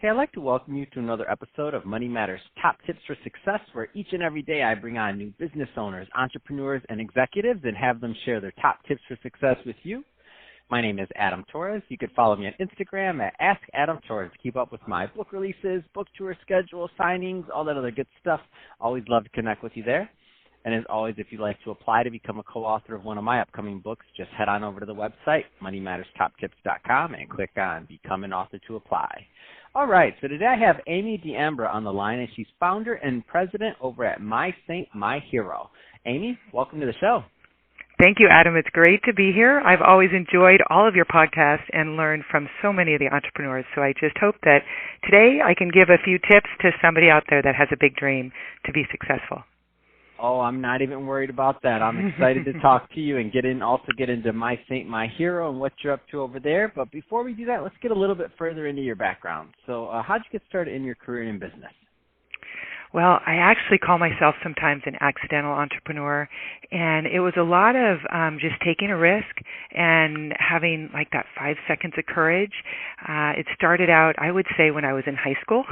Hey, I'd like to welcome you to another episode of Money Matters Top Tips for Success, where each and every day I bring on new business owners, entrepreneurs, and executives and have them share their top tips for success with you. My name is Adam Torres. You can follow me on Instagram at AskAdamTorres to keep up with my book releases, book tour schedule, signings, all that other good stuff. Always love to connect with you there. And as always, if you'd like to apply to become a co-author of one of my upcoming books, just head on over to the website, moneymatterstoptips.com, and click on Become an Author to apply. All right, so today I have Amy D'Ambra on the line, and she's founder and president over at My Saint, My Hero. Amy, welcome to the show. Thank you, Adam. It's great to be here. I've always enjoyed all of your podcasts and learned from so many of the entrepreneurs, so I just hope that today I can give a few tips to somebody out there that has a big dream to be successful. Oh, I'm not even worried about that. I'm excited to talk to you and get into My Saint, My Hero and what you're up to over there. But before we do that, let's get a little bit further into your background. So how'd you get started in your career in business? Well, I actually call myself sometimes an accidental entrepreneur, and it was a lot of just taking a risk and having like that 5 seconds of courage. It started out, I would say, when I was in high school.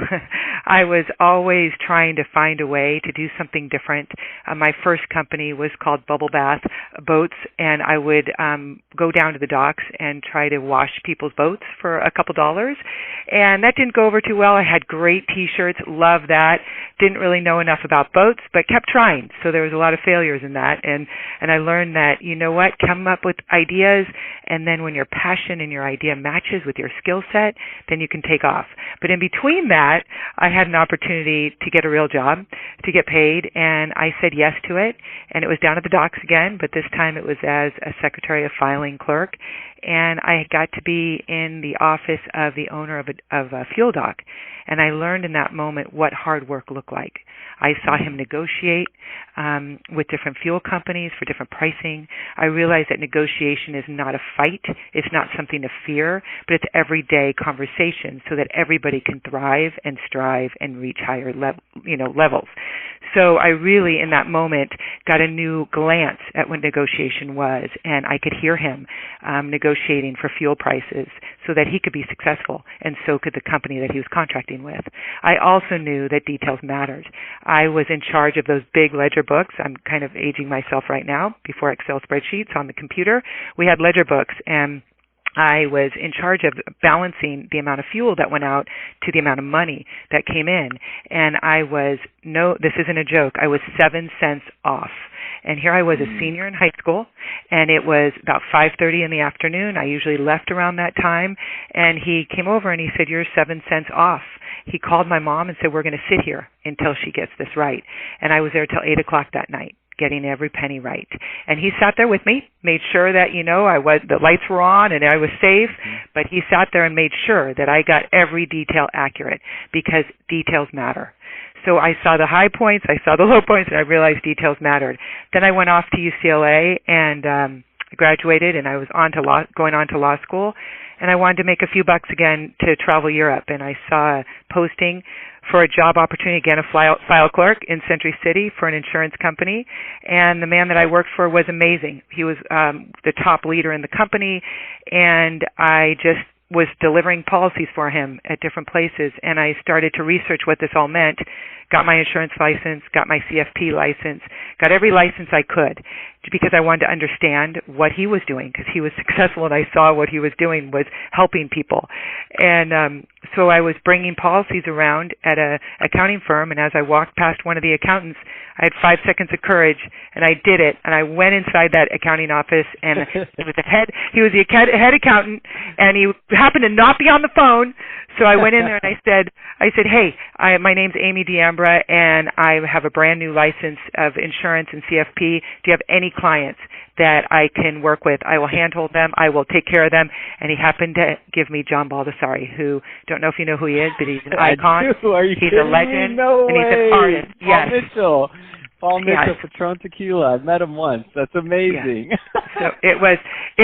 I was always trying to find a way to do something different. My first company was called Bubble Bath Boats, and I would go down to the docks and try to wash people's boats for a couple dollars, and that didn't go over too well. I had great T-shirts, loved that. Didn't really know enough about boats, but kept trying. So there was a lot of failures in that. And I learned that, you know what, come up with ideas, and then when your passion and your idea matches with your skill set, then you can take off. But in between that, I had an opportunity to get a real job, to get paid, and I said yes to it. And it was down at the docks again, but this time it was as a secretary of filing clerk. And I got to be in the office of the owner of a fuel dock. And I learned in that moment what hard work looked like. I saw him negotiate with different fuel companies for different pricing. I realized that negotiation is not a fight. It's not something to fear, but it's everyday conversation so that everybody can thrive and strive and reach higher levels. So I really, in that moment, got a new glance at what negotiation was, and I could hear him negotiating for fuel prices so that he could be successful, and so could the company that he was contracting with. I also knew that details mattered. I was in charge of those big ledger books. I'm kind of aging myself right now. Before Excel spreadsheets on the computer, we had ledger books, and I was in charge of balancing the amount of fuel that went out to the amount of money that came in. And this isn't a joke, I was 7 cents off. And here I was, a senior in high school, and it was about 5:30 in the afternoon. I usually left around that time, and he came over and he said, "You're 7 cents off." He called my mom and said, "We're going to sit here until she gets this right." And I was there till 8 o'clock that night, getting every penny right. And he sat there with me, made sure that, the lights were on and I was safe, but he sat there and made sure that I got every detail accurate, because details matter. So I saw the high points, I saw the low points, and I realized details mattered. Then I went off to UCLA and graduated, and I was going on to law school, and I wanted to make a few bucks again to travel Europe, and I saw a posting for a job opportunity, again, a file clerk in Century City for an insurance company, and the man that I worked for was amazing. He was the top leader in the company, and I just was delivering policies for him at different places, and I started to research what this all meant, got my insurance license, got my CFP license, got every license I could, because I wanted to understand what he was doing, because he was successful, and I saw what he was doing was helping people. And so I was bringing policies around at an accounting firm, and as I walked past one of the accountants, I had 5 seconds of courage, and I did it, and I went inside that accounting office, and he was the head accountant, and he happened to not be on the phone, so I went in there and I said, "Hey, my name's Amy D'Ambra, and I have a brand new license of insurance and CFP. Do you have any clients that I can work with? I will handhold them. I will take care of them." And he happened to give me John Baldessari, who, don't know if you know who he is, but he's an icon. He's a legend, no and he's an artist. Paul Mitchell. Paul Mitchell, Patron Tequila. I met him once. That's amazing. Yes. So it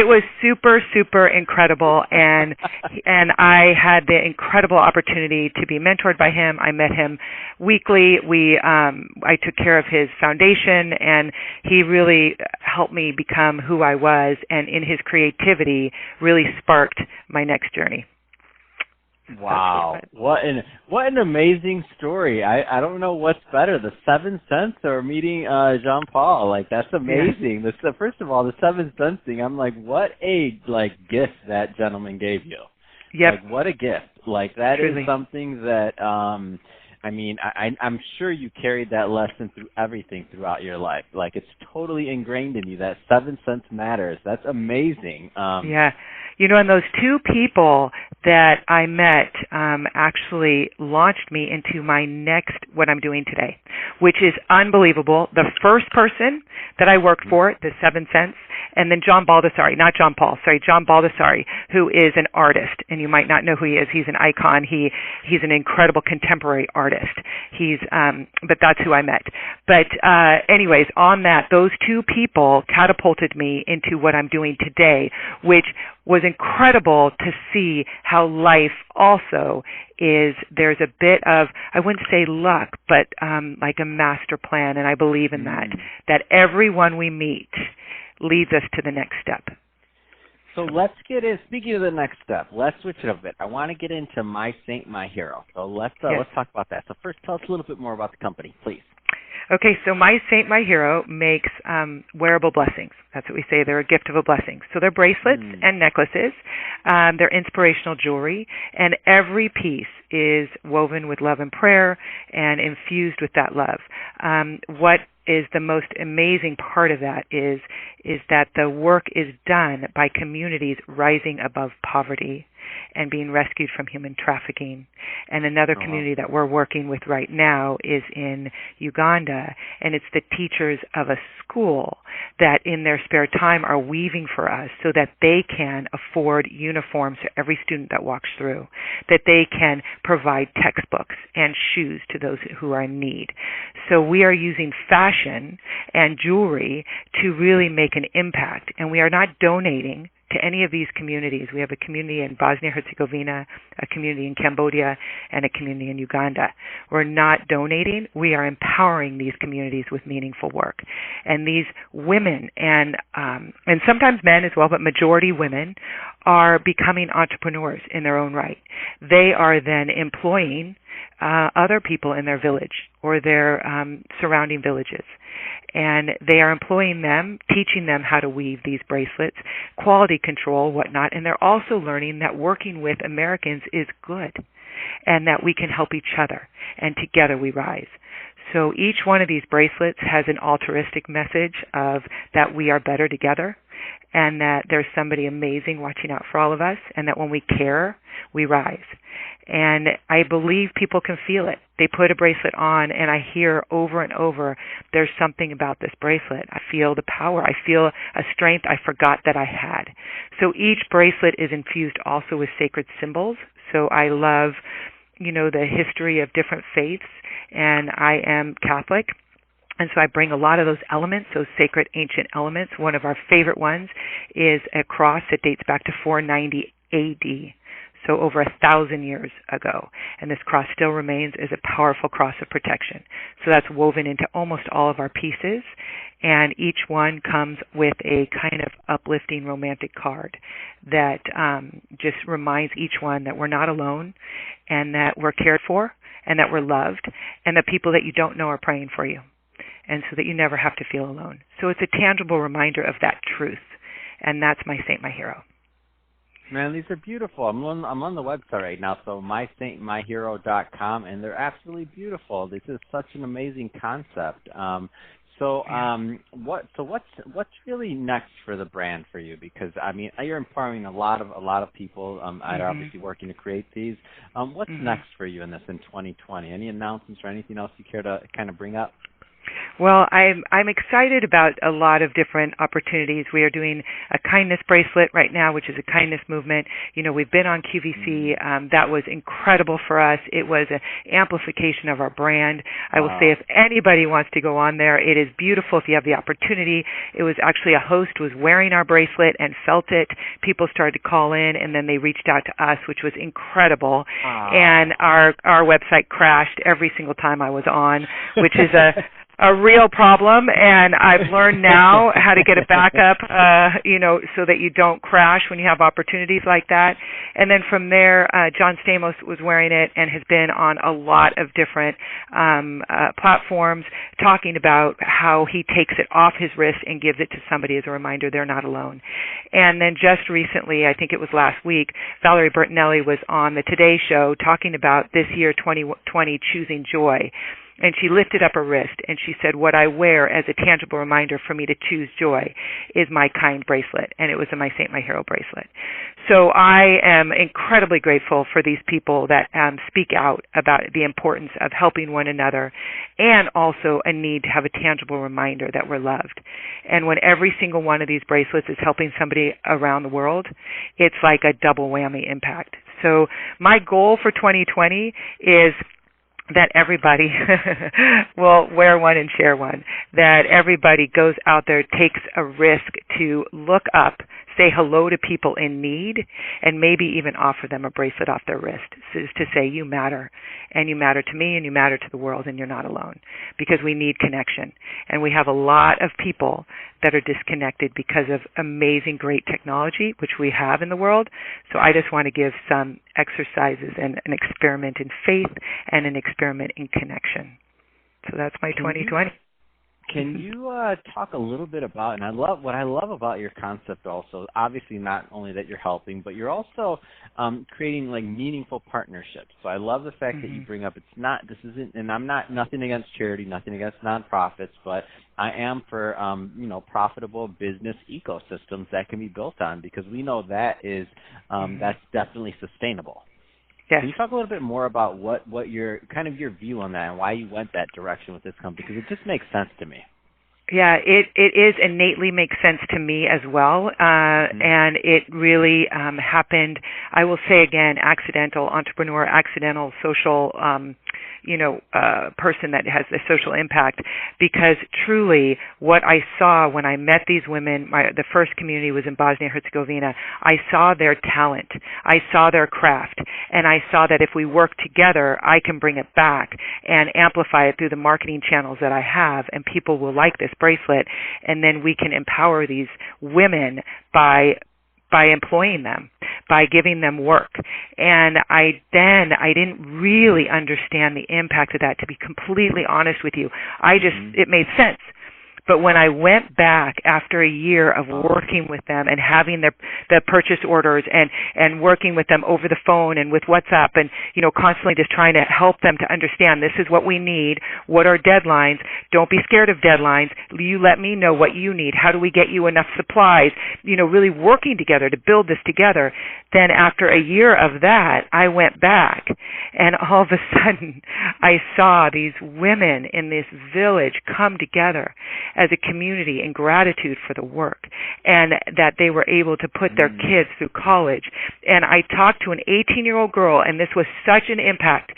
was super, super incredible, and I had the incredible opportunity to be mentored by him. I met him weekly. I took care of his foundation, and he really helped me become who I was, and in his creativity really sparked my next journey. Wow. What an amazing story. I don't know what's better, the 7 cents or meeting Jean Paul. Like, that's amazing. Yeah. First of all, the 7 cents thing, I'm like, what a gift that gentleman gave you. Yep. Like, what a gift. Like, that Truly. is something that I mean, I'm sure you carried that lesson through everything throughout your life. Like, it's totally ingrained in you that 7 cents matters. That's amazing. Yeah. You know, and those two people that I met actually launched me into my next, what I'm doing today, which is unbelievable. The first person that I worked for, the 7 cents, and then John Baldessari, not John Paul, sorry, John Baldessari, who is an artist, and you might not know who he is. He's an icon. He's an incredible contemporary artist. But that's who I met. But anyways, on that, those two people catapulted me into what I'm doing today, which was incredible to see how life also is. There's a bit of, I wouldn't say luck, but like a master plan, and I believe in that everyone we meet leads us to the next step. So let's get in. Speaking of the next step, let's switch it a bit. I want to get into My Saint, My Hero. So let's talk about that. So first, tell us a little bit more about the company, please. Okay, so My Saint, My Hero makes wearable blessings. That's what we say. They're a gift of a blessing. So they're bracelets and necklaces. They're inspirational jewelry, and every piece is woven with love and prayer and infused with that love. What is the most amazing part of that is that the work is done by communities rising above poverty and being rescued from human trafficking. And another community that we're working with right now is in Uganda, and it's the teachers of a school that in their spare time are weaving for us so that they can afford uniforms for every student that walks through, that they can provide textbooks and shoes to those who are in need. So we are using fashion and jewelry to really make an impact, and we are not donating to any of these communities. We have a community in Bosnia-Herzegovina, a community in Cambodia, and a community in Uganda. We're not donating. We are empowering these communities with meaningful work. And these women and sometimes men as well, but majority women, are becoming entrepreneurs in their own right. They are then employing other people in their village or their surrounding villages. And they are employing them, teaching them how to weave these bracelets, quality control, whatnot, and they're also learning that working with Americans is good and that we can help each other, and together we rise. So each one of these bracelets has an altruistic message of that we are better together, and that there's somebody amazing watching out for all of us, and that when we care, we rise. And I believe people can feel it. They put a bracelet on, and I hear over and over, there's something about this bracelet. I feel the power. I feel a strength I forgot that I had. So each bracelet is infused also with sacred symbols. So I love, the history of different faiths, and I am Catholic. And so I bring a lot of those elements, those sacred ancient elements. One of our favorite ones is a cross that dates back to 490 A.D., so over 1,000 years ago. And this cross still remains as a powerful cross of protection. So that's woven into almost all of our pieces. And each one comes with a kind of uplifting romantic card that just reminds each one that we're not alone and that we're cared for and that we're loved and that people that you don't know are praying for you. And so that you never have to feel alone. So it's a tangible reminder of that truth. And that's My Saint, My Hero. Man, these are beautiful. I'm on the website right now, so mysaintmyhero.com, and they're absolutely beautiful. This is such an amazing concept. What's really next for the brand for you? Because you're empowering a lot of people that are obviously working to create these. What's next for you in 2020? Any announcements or anything else you care to kind of bring up? Well, I'm excited about a lot of different opportunities. We are doing a kindness bracelet right now, which is a kindness movement. We've been on QVC. That was incredible for us. It was an amplification of our brand. I will say if anybody wants to go on there, it is beautiful if you have the opportunity. It was actually a host was wearing our bracelet and felt it. People started to call in, and then they reached out to us, which was incredible. And our website crashed every single time I was on, which is a a real problem, and I've learned now how to get it back up, so that you don't crash when you have opportunities like that. And then from there, John Stamos was wearing it and has been on a lot of different platforms talking about how he takes it off his wrist and gives it to somebody as a reminder they're not alone. And then just recently, I think it was last week, Valerie Bertinelli was on the Today Show talking about this year 2020 choosing joy. And she lifted up her wrist and she said, what I wear as a tangible reminder for me to choose joy is my kind bracelet. And it was my Saint My Hero bracelet. So I am incredibly grateful for these people that speak out about the importance of helping one another, and also a need to have a tangible reminder that we're loved. And when every single one of these bracelets is helping somebody around the world, it's like a double whammy impact. So my goal for 2020 is that everybody will wear one and share one, that everybody goes out there, takes a risk to look up, say hello to people in need, and maybe even offer them a bracelet off their wrist, is to say you matter, and you matter to me, and you matter to the world, and you're not alone, because we need connection. And we have a lot of people that are disconnected because of amazing, great technology, which we have in the world. So I just want to give some exercises and an experiment in faith and an experiment in connection. So that's my 2020. Can you talk a little bit about, and what I love about your concept also, obviously not only that you're helping, but you're also creating like meaningful partnerships. So I love the fact that you bring up, and I'm nothing against charity, nothing against nonprofits, but I am for, profitable business ecosystems that can be built on, because we know that is, that's definitely sustainable. Yes. Can you talk a little bit more about what your kind of your view on that and why you went that direction with this company? Because it just makes sense to me. Yeah, it is innately makes sense to me as well, and it really happened, I will say again, accidental entrepreneur, accidental social, person that has a social impact, because truly what I saw when I met these women, the first community was in Bosnia-Herzegovina, I saw their talent, I saw their craft, and I saw that if we work together, I can bring it back and amplify it through the marketing channels that I have, and people will like this bracelet, and then we can empower these women by employing them, by giving them work. And I didn't really understand the impact of that, to be completely honest with you. It made sense. But when I went back after a year of working with them and having the purchase orders and working with them over the phone and with WhatsApp and, constantly just trying to help them to understand this is what we need, what are deadlines, don't be scared of deadlines, you let me know what you need, how do we get you enough supplies, really working together to build this together. Then after a year of that, I went back and all of a sudden I saw these women in this village come together as a community in gratitude for the work, and that they were able to put their kids through college. And I talked to an 18-year-old girl, and this was such an impact.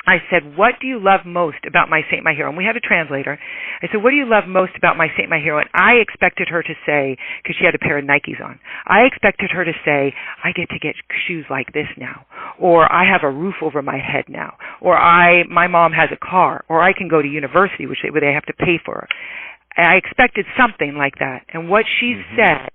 I said, what do you love most about my Saint My Hero? And we had a translator. I said, what do you love most about my Saint My Hero? And I expected her to say, because she had a pair of Nikes on, I expected her to say, I get to get shoes like this now, or I have a roof over my head now, or my mom has a car, or I can go to university, where they have to pay for. I expected something like that. And what she said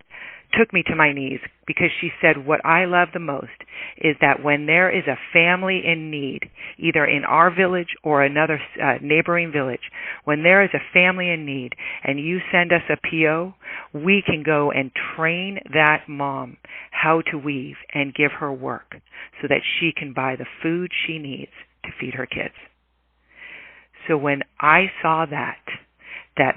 took me to my knees, because she said, what I love the most is that when there is a family in need, either in our village or another neighboring village, when there is a family in need and you send us a PO, we can go and train that mom how to weave and give her work so that she can buy the food she needs to feed her kids. So when I saw that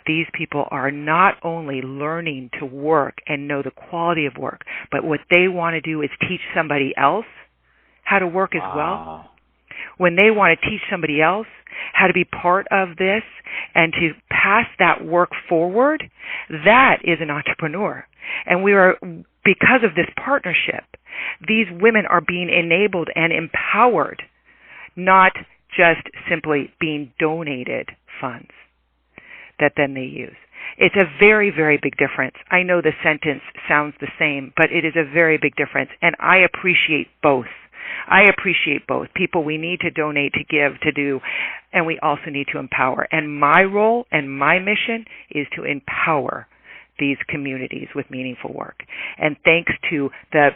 these people are not only learning to work and know the quality of work, but what they want to do is teach somebody else how to work as well. When they want to teach somebody else how to be part of this and to pass that work forward, that is an entrepreneur. And because of this partnership, these women are being enabled and empowered, not just simply being donated funds that then they use. It's a very, very big difference. I know the sentence sounds the same, but it is a very big difference, and I appreciate both. I appreciate both. People we need to donate, to give, to do, and we also need to empower. And my role and my mission is to empower these communities with meaningful work. And thanks to the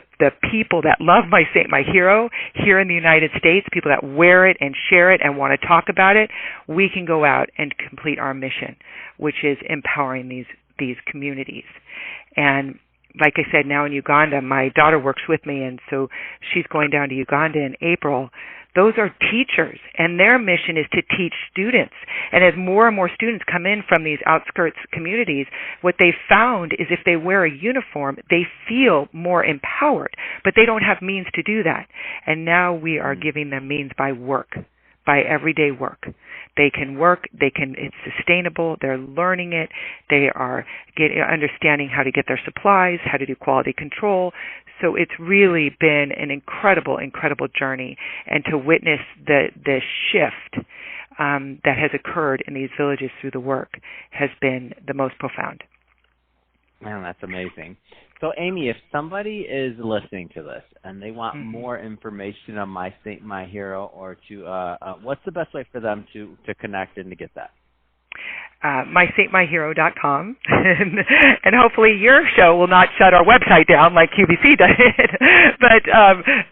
people that love My Saint, My Hero here in the United States, people that wear it and share it and want to talk about it, we can go out and complete our mission, which is empowering these communities. And like I said, now in Uganda, my daughter works with me, and so she's going down to Uganda in April. Those are teachers, and their mission is to teach students. And as more and more students come in from these outskirts communities, what they've found is if they wear a uniform, they feel more empowered, but they don't have means to do that. And now we are giving them means by work, by everyday work. They can work, it's sustainable, they're learning it, they are understanding how to get their supplies, how to do quality control. So it's really been an incredible, incredible journey. And to witness the shift that has occurred in these villages through the work has been the most profound. Man, that's amazing. So, Amy, if somebody is listening to this and they want more information on My Saint, My Hero, or to, what's the best way for them to connect and to get that? MySaintMyHero.com, and hopefully your show will not shut our website down like QVC did, but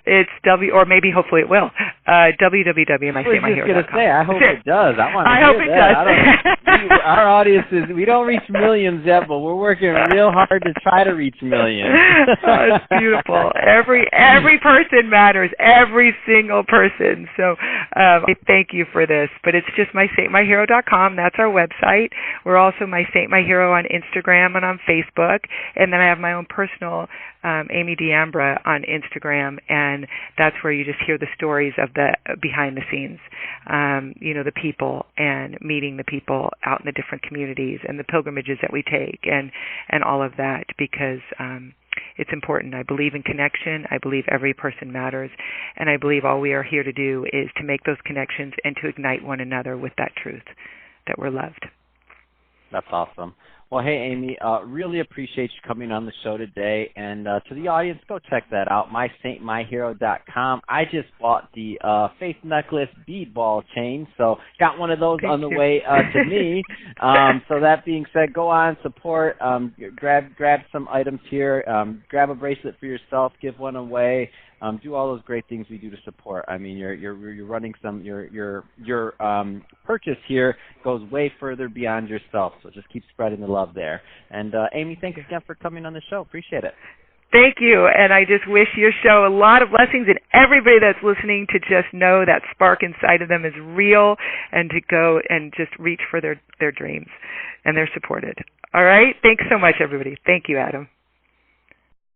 it's or maybe hopefully it will. www.mysaintmyhero.com. I hope it does. I hope it does. Our audience we don't reach millions yet, but we're working real hard to try to reach millions. Oh, it's beautiful. Every person matters. Every single person. So thank you for this. But it's just MySaintMyHero.com. That's our website. We're also My Saint, My Hero on Instagram and on Facebook. And then I have my own personal Amy D'Ambra on Instagram, and that's where you just hear the stories of the behind the scenes, the people and meeting the people out in the different communities and the pilgrimages that we take and all of that, because it's important. I believe in connection. I believe every person matters, and I believe all we are here to do is to make those connections and to ignite one another with that truth that we're loved. That's awesome. Well, hey, Amy, really appreciate you coming on the show today. And to the audience, go check that out, MySaintMyHero.com. I just bought the Faith Necklace bead ball chain, so got one of those on the way to me. So that being said, go on, support, grab some items here, grab a bracelet for yourself, give one away. Do all those great things we do to support. I mean, you're running your purchase here goes way further beyond yourself. So just keep spreading the love there. And Amy, thanks again for coming on the show. Appreciate it. Thank you, and I just wish your show a lot of blessings, and everybody that's listening to just know that spark inside of them is real, and to go and just reach for their dreams, and they're supported. All right? Thanks so much, everybody. Thank you, Adam.